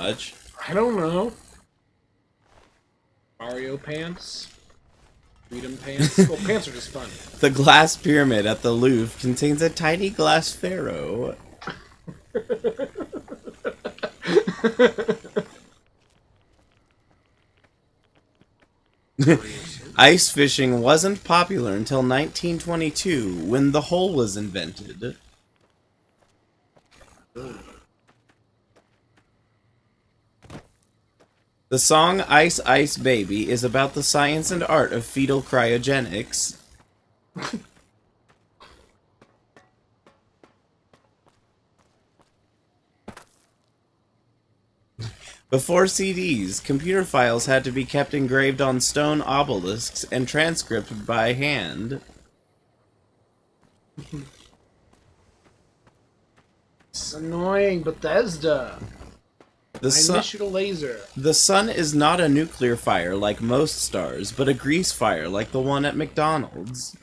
much? I don't know. Mario pants? Freedom pants? Well, pants are just fun. The glass pyramid at the Louvre contains a tiny glass pharaoh. Ice fishing wasn't popular until 1922, when the hole was invented. The song Ice Ice Baby is about the science and art of fetal cryogenics. Before CDs, computer files had to be kept engraved on stone obelisks and transcribed by hand. It's annoying, Bethesda. I miss you to laser. The sun is not a nuclear fire like most stars, but a grease fire like the one at McDonald's.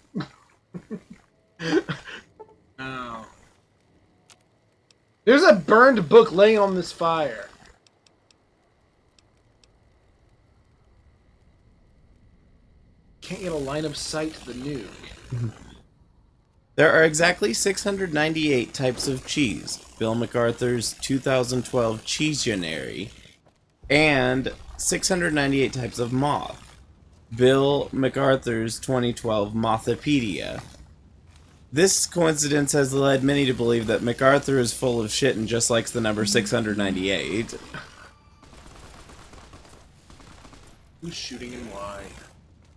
Oh. There's a burned book laying on this fire. Can't get a line of sight to the nuke. There are exactly 698 types of cheese. Bill MacArthur's 2012 Cheesionary, and 698 types of moth. Bill MacArthur's 2012 Mothopedia. This coincidence has led many to believe that MacArthur is full of shit and just likes the number 698. Who's shooting and why?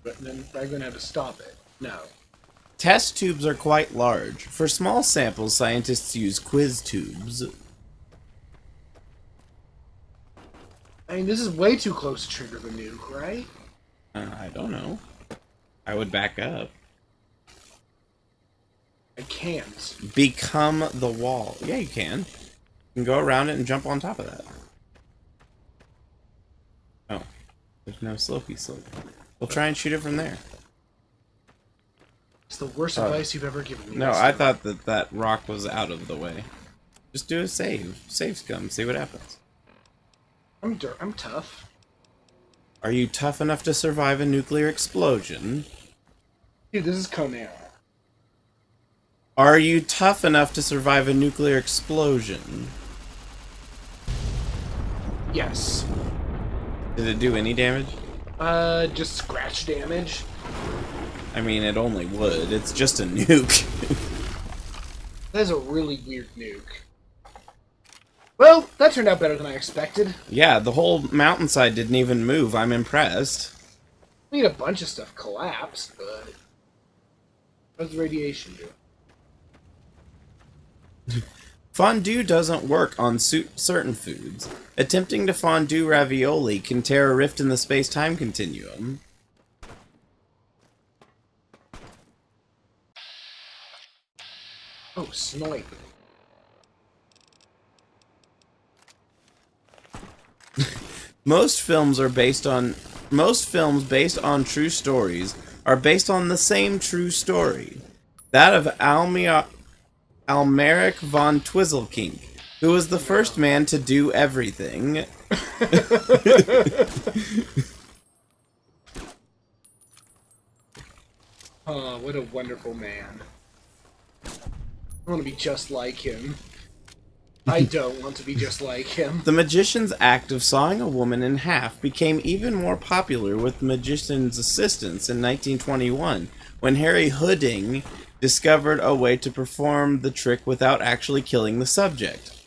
But then I'm going to have to stop it. No. Test tubes are quite large. For small samples, scientists use quiz tubes. I mean, this is way too close to trigger the nuke, right? I don't know. I would back up. I can't. Become the wall. Yeah, you can. You can go around it and jump on top of that. Oh. There's no slopey slope. We'll try and shoot it from there. It's the worst advice you've ever given me. No, I thought that that rock was out of the way. Just do a save. Save scum. See what happens. I'm tough. Are you tough enough to survive a nuclear explosion? Dude, this is Conan. Are you tough enough to survive a nuclear explosion? Yes. Did it do any damage? Just scratch damage. I mean, it only would. It's just a nuke. That is a really weird nuke. Well, that turned out better than I expected. Yeah, the whole mountainside didn't even move. I'm impressed. I mean, a bunch of stuff collapsed, but... How's the radiation doing? Fondue doesn't work on certain foods. Attempting to fondue ravioli can tear a rift in the space-time continuum. Oh, snipe. Most films based on true stories are based on the same true story. That of Almeric von Twizzlekink, who was the first man to do everything. Oh, what a wonderful man. I want to be just like him. I don't want to be just like him. The magician's act of sawing a woman in half became even more popular with the magician's assistants in 1921, when Harry Houdin discovered a way to perform the trick without actually killing the subject.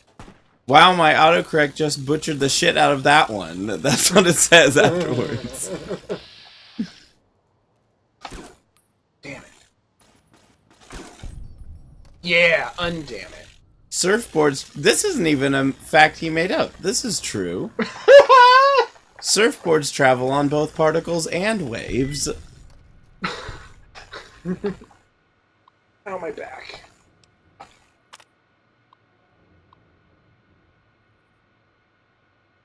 Wow, my autocorrect just butchered the shit out of that one. That's what it says afterwards. Damn it. Yeah, undamn it. Surfboards, this isn't even a fact he made up. This is true. Surfboards travel on both particles and waves. Ow, my back.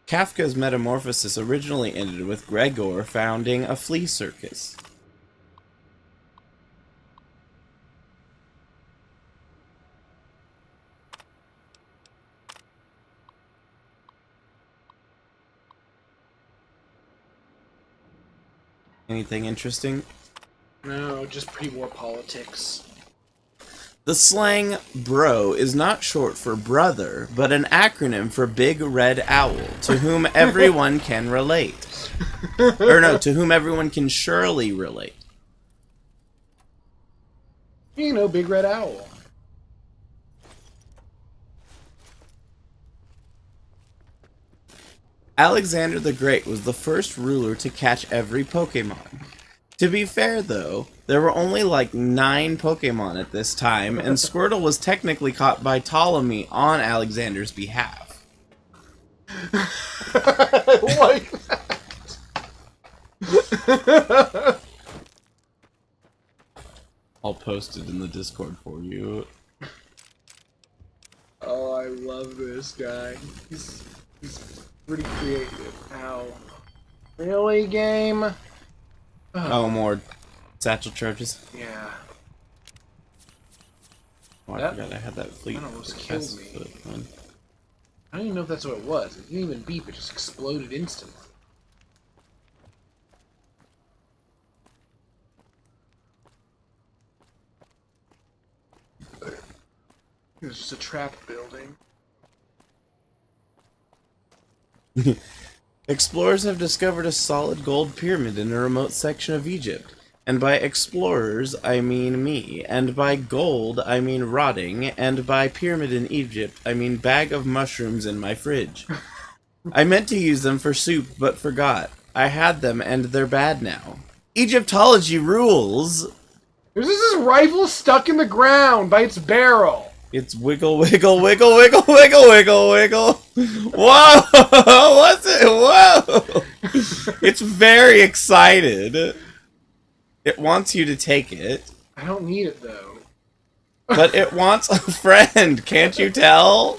Kafka's Metamorphosis originally ended with Gregor founding a flea circus. Anything interesting? No, just pre-war politics. The slang bro is not short for brother, but an acronym for Big Red Owl, to whom everyone can relate. Or no, to whom everyone can surely relate. You know, Big Red Owl. Alexander the Great was the first ruler to catch every Pokemon. To be fair, though, there were only like 9 Pokemon at this time, and Squirtle was technically caught by Ptolemy on Alexander's behalf. I like that. I'll post it in the Discord for you. Oh, I love this guy. He's pretty creative. Ow. Really, game? Oh, more satchel charges. Yeah. Oh, I forgot I had that fleet. That almost killed me. One. I don't even know if that's what it was. It didn't even beep, it just exploded instantly. It was just a trap building. Explorers have discovered a solid gold pyramid in a remote section of Egypt. And by explorers, I mean me. And by gold, I mean rotting. And by pyramid in Egypt, I mean bag of mushrooms in my fridge. I meant to use them for soup, but forgot. I had them, and they're bad now. Egyptology rules! There's this rifle stuck in the ground by its barrel. It's wiggle, wiggle, wiggle, wiggle, wiggle, wiggle, wiggle. Whoa! What's it? Whoa! It's very excited. It wants you to take it. I don't need it, though. But it wants a friend, can't you tell?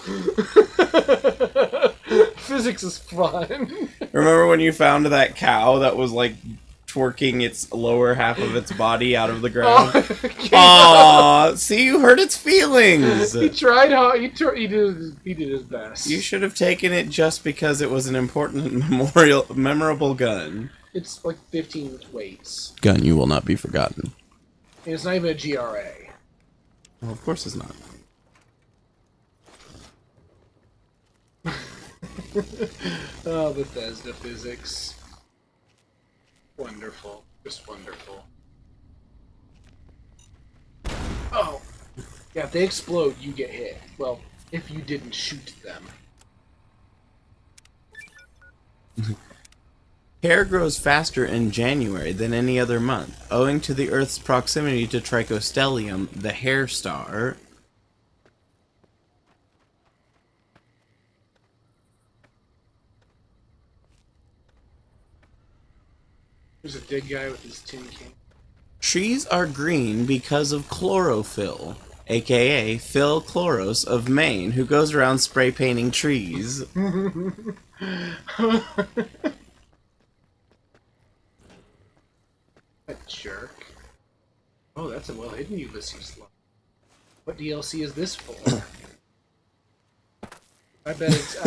Physics is fun. Remember when you found that cow that was like twerking its lower half of its body out of the ground? Aww, see, you hurt its feelings. He tried hard. He did his best. You should have taken it just because it was an important memorable gun. It's like 15 weights. Gun you will not be forgotten. And it's not even a GRA. Well, of course it's not. Oh, Bethesda physics. Wonderful. Just wonderful. Oh. Yeah, if they explode, you get hit. Well, if you didn't shoot them. Hair grows faster in January than any other month, owing to the Earth's proximity to Trichostellium, the hair star. There's a dead guy with his tin can. Trees are green because of chlorophyll, aka Phil Chloros of Maine, who goes around spray painting trees. That jerk. Oh, that's a well-hidden Ulysses line. What DLC is this for? I bet it's,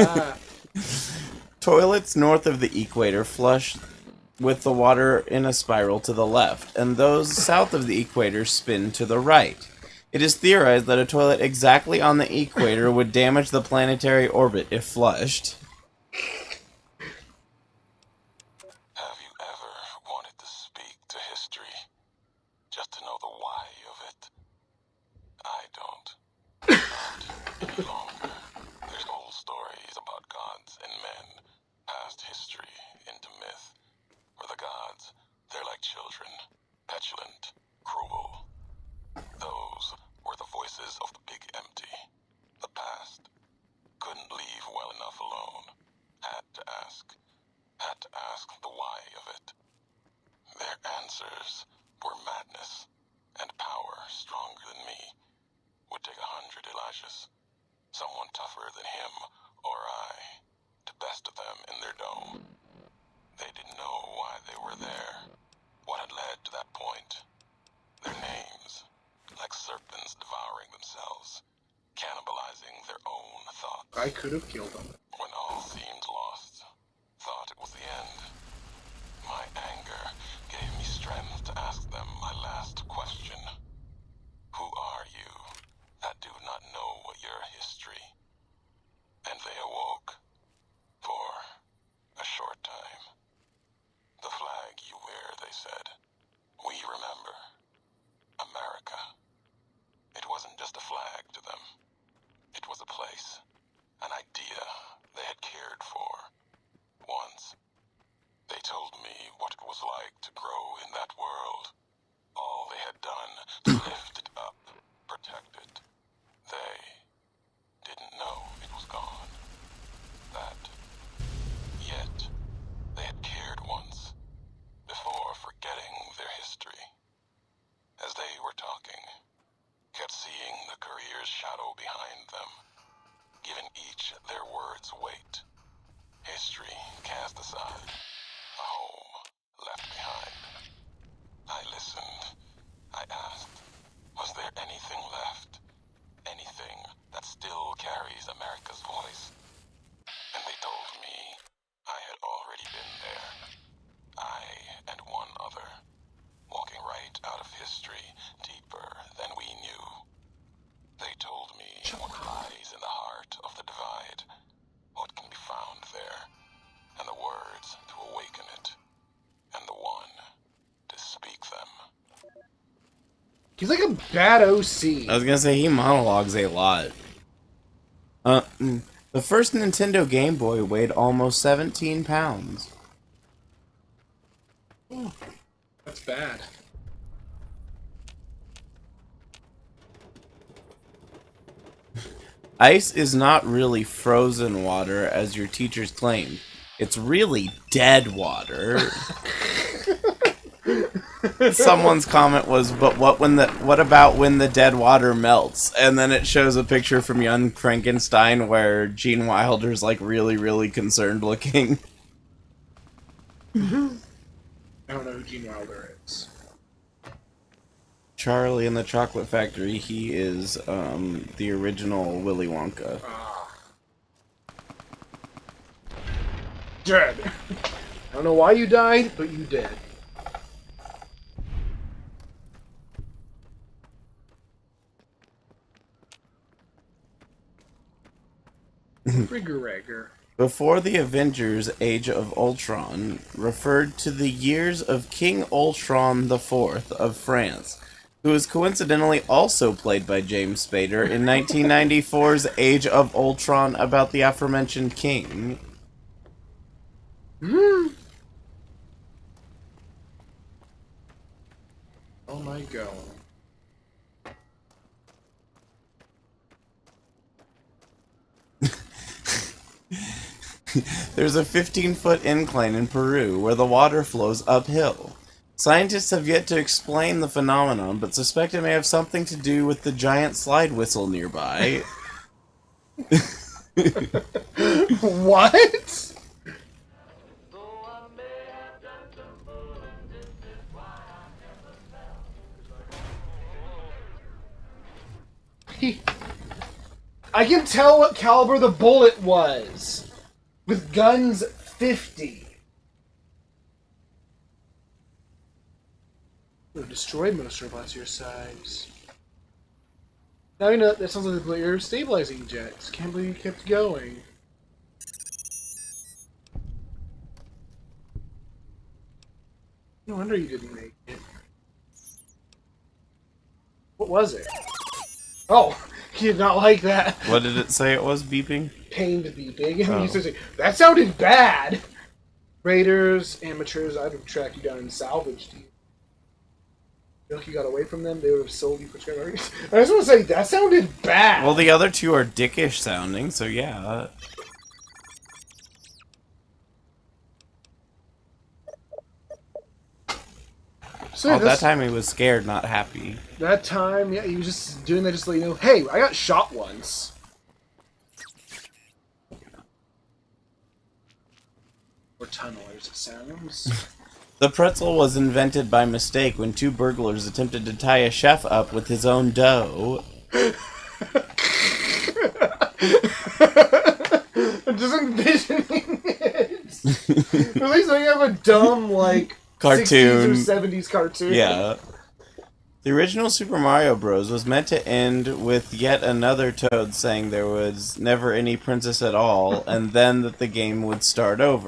Toilets north of the equator flush with the water in a spiral to the left, and those south of the equator spin to the right. It is theorized that a toilet exactly on the equator would damage the planetary orbit if flushed. Have you ever wanted to speak to history, just to know the why of it? I don't. Not any longer. There's old stories about gods and men, past history into myth. For the gods, they're like children, petulant, cruel. Those were the voices of the big empty. The past. Couldn't leave well enough alone. Had to ask the why of it. Their answers were madness, and power stronger than me. Would take 100 Elijahs, someone tougher than him or I, to best of them in their dome. They didn't know why they were there, what had led to that point. Their names, like serpents devouring themselves, cannibalizing their own thoughts. I could have killed him. When all seemed lost, thought it was the end. My anger gave me He's like a bad OC. I was gonna say, he monologues a lot. The first Nintendo Game Boy weighed almost 17 pounds. Oh, that's bad. Ice is not really frozen water, as your teachers claimed. It's really dead water. Someone's comment was, "But what about when the dead water melts?" And then it shows a picture from Young Frankenstein where Gene Wilder's like really, really concerned looking. I don't know who Gene Wilder is. Charlie in the Chocolate Factory. He is the original Willy Wonka. Dead. I don't know why you died, but you did. Rigger. Before the Avengers Age of Ultron referred to the years of King Ultron IV of France, who was coincidentally also played by James Spader in 1994's Age of Ultron about the aforementioned king. Oh my god. There's a 15-foot incline in Peru where the water flows uphill. Scientists have yet to explain the phenomenon, but suspect it may have something to do with the giant slide whistle nearby. What? I can tell what caliber the bullet was. With guns 50. Would destroy most robots your size. Now you know that sounds like your stabilizing jets. Can't believe you kept going. No wonder you didn't make it. What was it? Oh, he did not like that. What did it say it was beeping? Pained beeping. And Oh. he says, that sounded bad! Raiders, amateurs, I'd have tracked you down and salvaged you. Feel like you got away from them, they would have sold you for scrap. I just want to say, that sounded bad! Well, the other two are dickish sounding, so yeah. So Oh, that time he was scared, not happy. That time, yeah, he was just doing that just to let you know, hey, I got shot once. Or tunnelers, it sounds. The pretzel was invented by mistake when two burglars attempted to tie a chef up with his own dough. I'm just envisioning it. At least I have a dumb, like, Cartoon. 60s or 70s cartoon. Yeah. The original Super Mario Bros. Was meant to end with yet another Toad saying there was never any princess at all, and then that the game would start over.